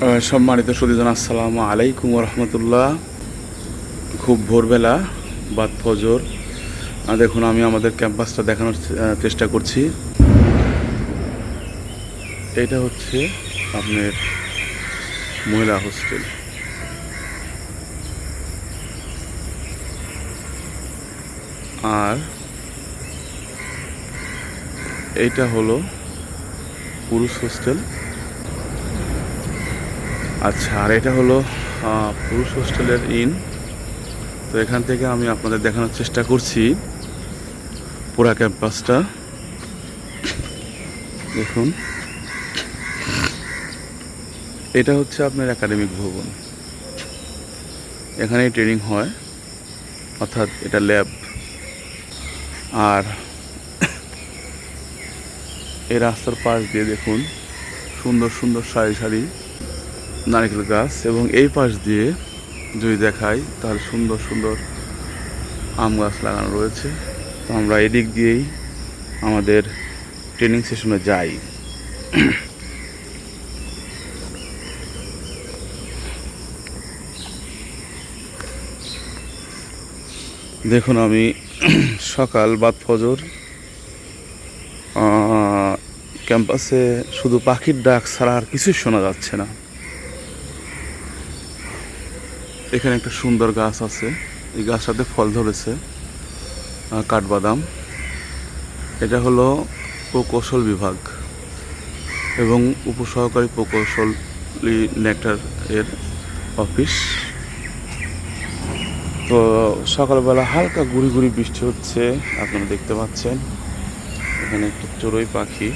সম্মানিত সুধীজন, আসসালামু আলাইকুম রহমতুল্লাহ। খুব ভোরবেলা বাদ ফজর। দেখুন, আমি আমাদের ক্যাম্পাসটা দেখানোর চেষ্টা করছি। এটা হচ্ছে আপনার মহিলা হোস্টেল। আর এইটা হলো পুরুষ হোস্টেল। আচ্ছা, আর এটা হলো পুরুষ হোস্টেলের ইন। তো এখান থেকে আমি আপনাদের দেখানোর চেষ্টা করছি পুরা ক্যাম্পাসটা। দেখুন, এটা হচ্ছে আপনার একাডেমিক ভবন। এখানেই ট্রেনিং হয়, অর্থাৎ এটা ল্যাব। আর এই রাস্তার পাশ দিয়ে দেখুন সুন্দর সুন্দর সারি সারি নারকেল গাছ, এবং এই পাশ দিয়ে যদি দেখাই তাহলে সুন্দর সুন্দর আম গাছ লাগানো রয়েছে। তো আমরা এদিক দিয়েই আমাদের ট্রেনিং সেশনে যাই। দেখুন, আমি সকাল বাদ ফজর ক্যাম্পাসে শুধু পাখির ডাক ছাড়া আর কিছুই শোনা যাচ্ছে না। এখানে একটা সুন্দর গাছ আছে, এই গাছটাতে ফল ধরেছে, কাঠবাদাম। এটা হলো প্রকৌশল বিভাগ এবং উপসহকারী প্রকৌশলী নেক্টার এর অফিস। তো সকালবেলা হালকা গুড়ি গুড়ি বৃষ্টি হচ্ছে, আপনারা দেখতে পাচ্ছেন। এখানে একটা চড়ুই পাখি,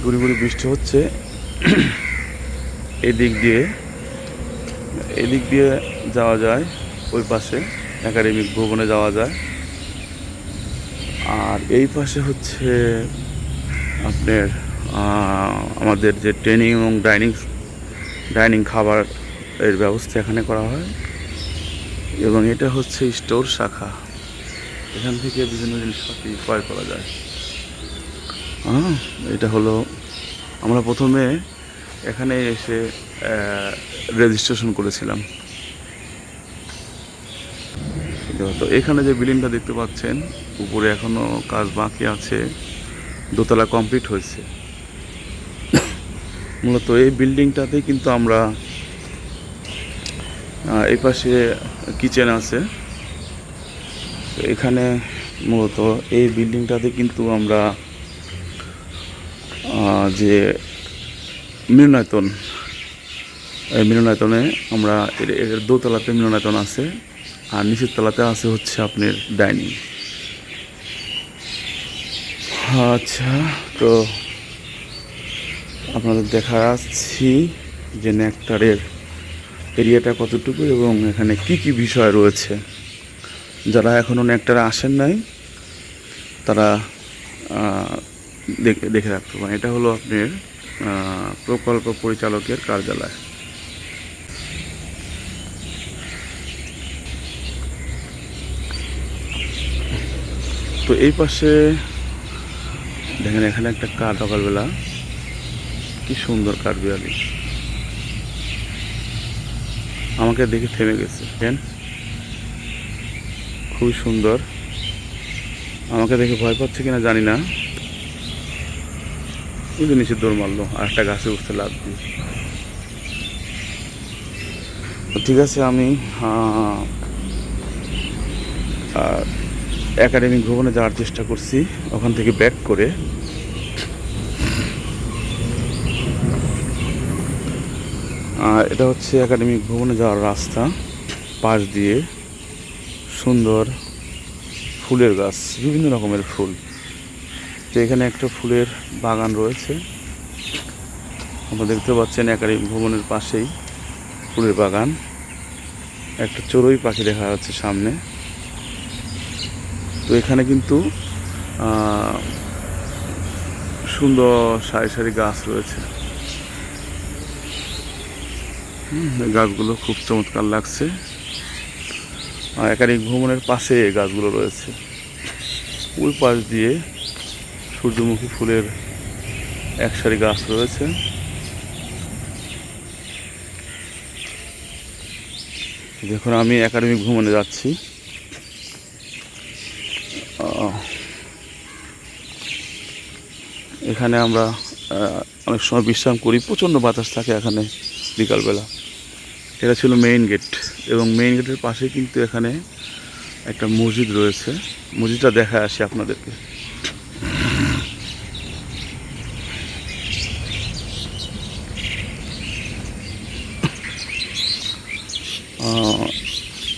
গুড়ি গুড়ি বৃষ্টি হচ্ছে। এদিক দিয়ে যাওয়া যায়, ওই পাশে একাডেমিক ভবনে যাওয়া যায়। আর এই পাশে হচ্ছে আপনার আমাদের যে ট্রেনিং এবং ডাইনিং খাবার এর ব্যবস্থা এখানে করা হয়। এবং এটা হচ্ছে স্টোর শাখা, এখান থেকে বিভিন্ন জিনিসপাতি ক্রয় করা যায়। এটা হলো, আমরা প্রথমে এখানে এসে রেজিস্ট্রেশন করেছিলাম। তো এখানে যে বিল্ডিংটা দেখতে পাচ্ছেন, উপরে এখনো কাজ বাকি আছে, দোতলা কমপ্লিট হয়েছে। মূলত এই বিল্ডিংটাতে কিন্তু আমরা, এই পাশে কিচেন আছে, এখানে মূলত এই বিল্ডিংটাতে কিন্তু আমরা যে মিলনায়তন, এই মিলনায়তনে আমরা এর দোতলাতে মিলনায়তন আছে, আর নিচের তলাতে আছে হচ্ছে আপনার ডাইনিং। আচ্ছা, তো আপনাদের দেখাচ্ছি যে নেক্টারের এরিয়াটা কতটুকু এবং এখানে কি কি বিষয় রয়েছে। যারা এখনও নেক্টারে আসেন নাই তারা দেখে রাখতে পারেন। এটা হলো আপনার প্রকল্প পরিচালকের কার্যালয়। তো এই পাশে দেখেন, এখানে একটা কাঠ, সকালবেলা কি সুন্দর কাঠবিড়ালি আমাকে দেখে থেমে গেছে। দেখেন, খুবই সুন্দর, আমাকে দেখে ভয় পাচ্ছে কিনা জানি না, কিন্তু নিচে দৌড় মারলো আর একটা গাছে উঠতে লাভ দিয়ে। ঠিক আছে, আমি একাডেমিক ভবনে যাওয়ার চেষ্টা করছি, ওখান থেকে ব্যাক করে। এটা হচ্ছে একাডেমিক ভবনে যাওয়ার রাস্তা, পাশ দিয়ে সুন্দর ফুলের গাছ, বিভিন্ন রকমের ফুল। তো এখানে একটা ফুলের বাগান রয়েছে, আপনারা দেখতে পাচ্ছেন। একাডেমিক ভবনের পাশেই ফুলের বাগান। একটা চড়ুই পাখি দেখা যাচ্ছে সামনে। তো এখানে কিন্তু সুন্দর সারি সারি গাছ রয়েছে। গাছগুলো খুব চমৎকার লাগছে। আর একাডেমিক ভবনের পাশে এই গাছগুলো রয়েছে। ওই পাশ দিয়ে সূর্যমুখী ফুলের এক সারি গাছ রয়েছে। দেখুন আমি একাডেমিক ভ্রমণে যাচ্ছি। এখানে আমরা অনেক সময় বিশ্রাম করি, প্রচণ্ড বাতাস থাকে এখানে বিকালবেলা। এটা ছিল মেইন গেট, এবং মেইন গেটের পাশে কিন্তু এখানে একটা মসজিদ রয়েছে। মসজিদটা দেখায় আসি আপনাদেরকে।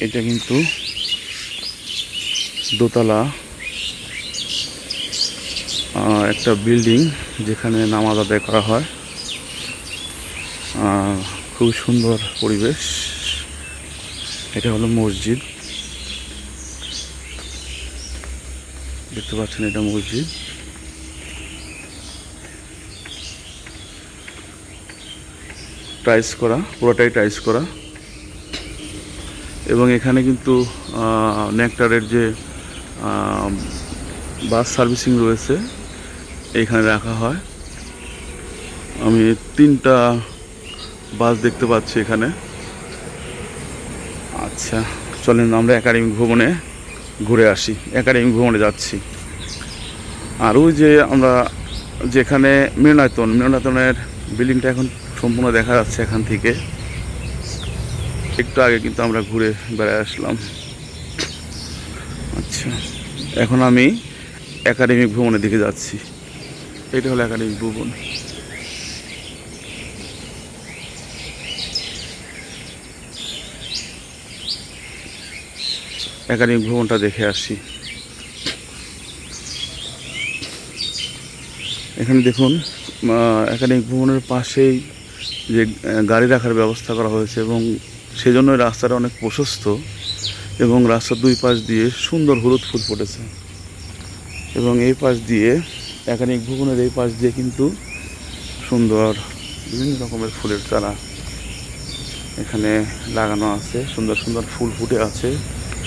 এটা কিন্তু দোতলা একটা বিল্ডিং, যেখানে নামাজ আদায় করা হয়। খুব সুন্দর পরিবেশ। এটা হলো মসজিদ, দেখতে পাচ্ছেন এটা মসজিদ। টাইলস করা, পুরোটাই টাইলস করা। এবং এখানে কিন্তু নেকটারের যে বাস সার্ভিসিং রয়েছে এইখানে রাখা হয়। আমি 3টা বাস দেখতে পাচ্ছি এখানে। আচ্ছা, চলেন আমরা একাডেমিক ভবনে ঘুরে আসি। একাডেমিক ভবনে যাচ্ছি। আর ওই যে আমরা যেখানে মিলনায়তনের বিল্ডিংটা এখন সম্পূর্ণ দেখা যাচ্ছে এখান থেকে। একটু আগে কিন্তু আমরা ঘুরে বেড়ায় আসলাম। আচ্ছা, এখন আমি একাডেমিক ভবনের দিকে যাচ্ছি। এটা হলো একাডেমিক ভবন। একাডেমিক ভবনটা দেখে আসি। এখানে দেখুন একাডেমিক ভবনের পাশেই যে গাড়ি রাখার ব্যবস্থা করা হয়েছে, এবং সেজন্য রাস্তাটা অনেক প্রশস্ত, এবং রাস্তার 2 পাশ দিয়ে সুন্দর হলুদ ফুল ফুটেছে। এবং এই পাশ দিয়ে একাডেমিক ভবনের এই পাশ দিয়ে কিন্তু সুন্দর বিভিন্ন রকমের ফুলের চারা এখানে লাগানো আছে। সুন্দর সুন্দর ফুল ফুটে আছে।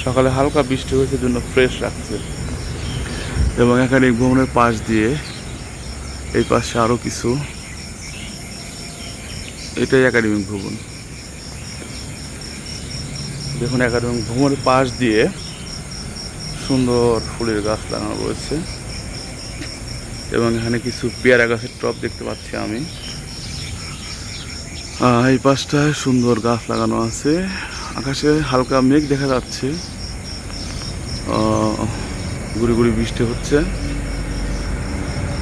সকালে হালকা বৃষ্টি হয়েছে, জন্য ফ্রেশ রাখছে। এবং একাডেমিক ভবনের পাশ দিয়ে এই পাশে আরও কিছু, এটাই একাডেমিক ভবন। দেখুন একাডেমিক ভবনের পাশ দিয়ে সুন্দর ফুলের গাছ লাগানো রয়েছে, এবং এখানে কিছু পেয়ারা গাছের টব দেখতে পাচ্ছি আমি। এই পাশটায় সুন্দর গাছ লাগানো আছে। আকাশে হালকা মেঘ দেখা যাচ্ছে, গুড়ি গুড়ি বৃষ্টি হচ্ছে।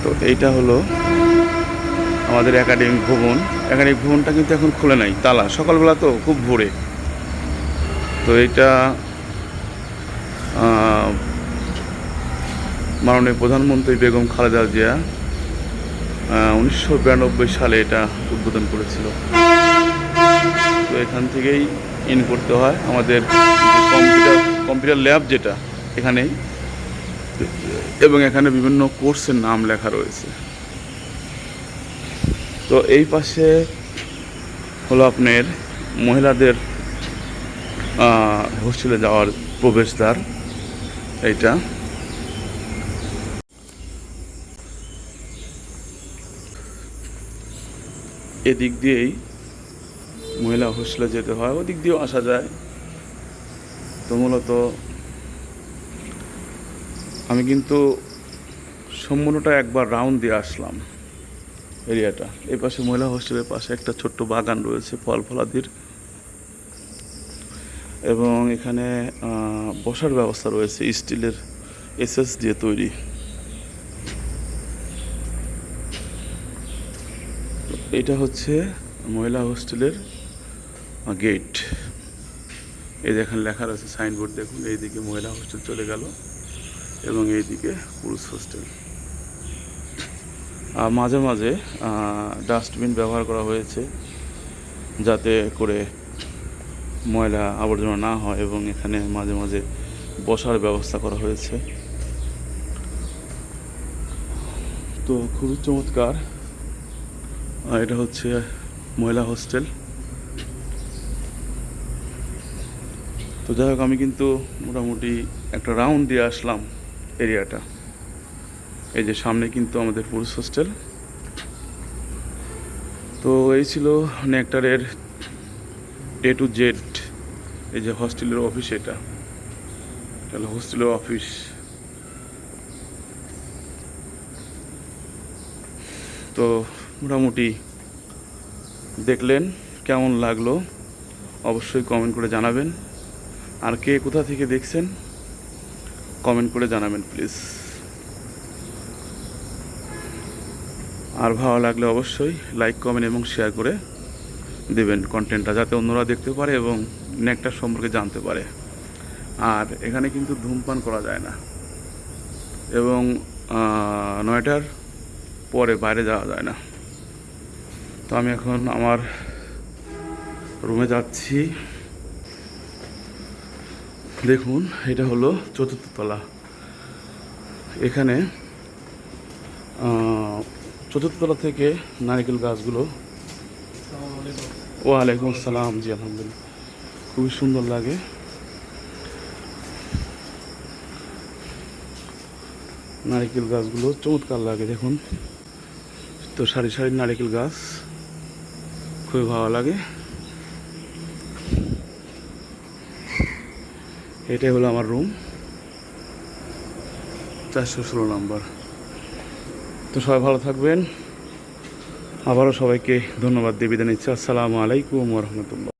তো এইটা হলো আমাদের একাডেমিক ভবন। একাডেমিক ভবনটা কিন্তু এখন খুলে নাই, তালা, সকালবেলা তো খুব ভোরে। তো এইটা মাননীয় প্রধানমন্ত্রী বেগম খালেদা জিয়া 1992 সালে এটা উদ্বোধন করেছিল। তো এখান থেকেই ইন করতে হয় আমাদের কম্পিউটার ল্যাব, যেটা এখানেই। এবং এখানে বিভিন্ন কোর্সের নাম লেখা রয়েছে। তো এই পাশে হলো আপনার মহিলাদের হোস্টেলে যাওয়ার প্রবেশদ্বার। এইটা এদিক দিয়েই মহিলা হোস্টেলে যেতে হয়, ওদিক দিয়েও আসা যায়। তো মূলত আমি কিন্তু সম্পূর্ণটা একবার রাউন্ড দিয়ে আসলাম এরিয়াটা। এই পাশে মহিলা হোস্টেলের পাশে একটা ছোট্ট বাগান রয়েছে ফল ফলাদির, এবং এখানে বসার ব্যবস্থা রয়েছে স্টিলের এসএস দিয়ে তৈরি। এটা হচ্ছে মহিলা হোস্টেলের গেট। এই দেখেন লেখা রয়েছে সাইনবোর্ড, দেখুন এইদিকে মহিলা হোস্টেল চলে গেল, এবং এইদিকে পুরুষ হোস্টেল। মাঝে মাঝে ডাস্টবিন ব্যবহার করা হয়েছে, যাতে করে ময়লা আবর্জনা না হয়, এবং এখানে মাঝে মাঝে বসার ব্যবস্থা করা হয়েছে। তো খুবই চমৎকার। এটা হচ্ছে মহিলা হোস্টেল। তো যাই হোক, আমি কিন্তু মোটামুটি একটা রাউন্ড দিয়ে আসলাম এরিয়াটা। এই যে সামনে কিন্তু আমাদের পুরুষ হোস্টেল। তো এই ছিল নেকটারের A to Z এই যে হস্টেলের অফিস, এটা তাহলে হোস্টেলের অফিস। তো মোটামুটি দেখলেন, কেমন লাগলো অবশ্যই কমেন্ট করে জানাবেন। আর কে কোথা থেকে দেখছেন কমেন্ট করে জানাবেন প্লিজ। আর ভালো লাগলে অবশ্যই লাইক, কমেন্ট এবং শেয়ার করে দেবেন কন্টেন্টটা, যাতে অন্যরা দেখতে পারে এবং নেকটার সম্পর্কে জানতে পারে। আর এখানে কিন্তু ধূমপান করা যায় না এবং 9টার পরে বাইরে যাওয়া যায় না। তো আমি এখন আমার রুমে যাচ্ছি। দেখুন, এটা হলো 4র্থ তলা। এখানে 4র্থ তলা থেকে নারকেল গাছগুলো, ওয়ালাইকুম আসসালাম, জি আলহামদুলিল্লাহ, খুবই সুন্দর লাগে। নারকেল গাছগুলো চমৎকার লাগে, দেখুন তো সারি সারি নারকেল গাছ, খুবই ভালো লাগে। এটাই হলো আমার রুম, 416 নম্বর। তো সবাই ভালো থাকবেন, আবারও সবাইকে ধন্যবাদ দিয়ে বিদায় নিচ্ছি। আসসালামু আলাইকুম ওয়া রাহমাতুল্লাহ।